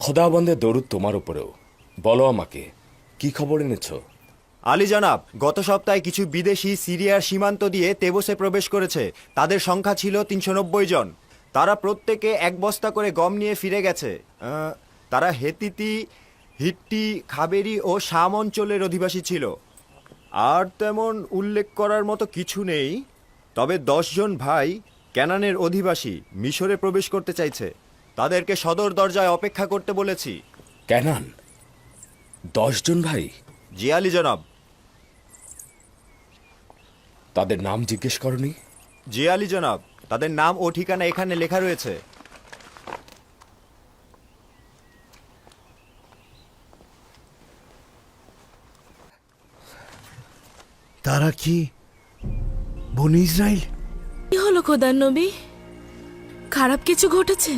খোদাবন্দের দরুদ তোমার উপরেও। বলো আমাকে, কি খবর এনেছ? আলী জনাব, গত সপ্তাহে কিছু বিদেশি সিরিয়ার সীমান্ত দিয়ে তেবসে প্রবেশ করেছে। তাদের সংখ্যা ছিল 390 জন। তারা প্রত্যেকে এক বস্তা করে গম নিয়ে ফিরে গেছে। তারা হেতিতি, হিট্টি, খাবেরি ও শাম অঞ্চলের অধিবাসী ছিল। আর তেমন উল্লেখ করার মতো কিছু নেই। তবে 10 জন ভাই ক্যানানের অধিবাসী মিশরে প্রবেশ করতে চাইছে। তাদেরকে সদর দরজায় অপেক্ষা করতে বলেছি। ক্যানান? 10 জন ভাই? জি আলী জনাব। তাদের নাম জিজ্ঞেস করনি? জি আলী জনাব, তাদের নাম ও ঠিকানা এখানে লেখা রয়েছে। তারা কি বনি ইসরাইল? কি হলো খোদার নবী? খারাপ কিছু ঘটেছে?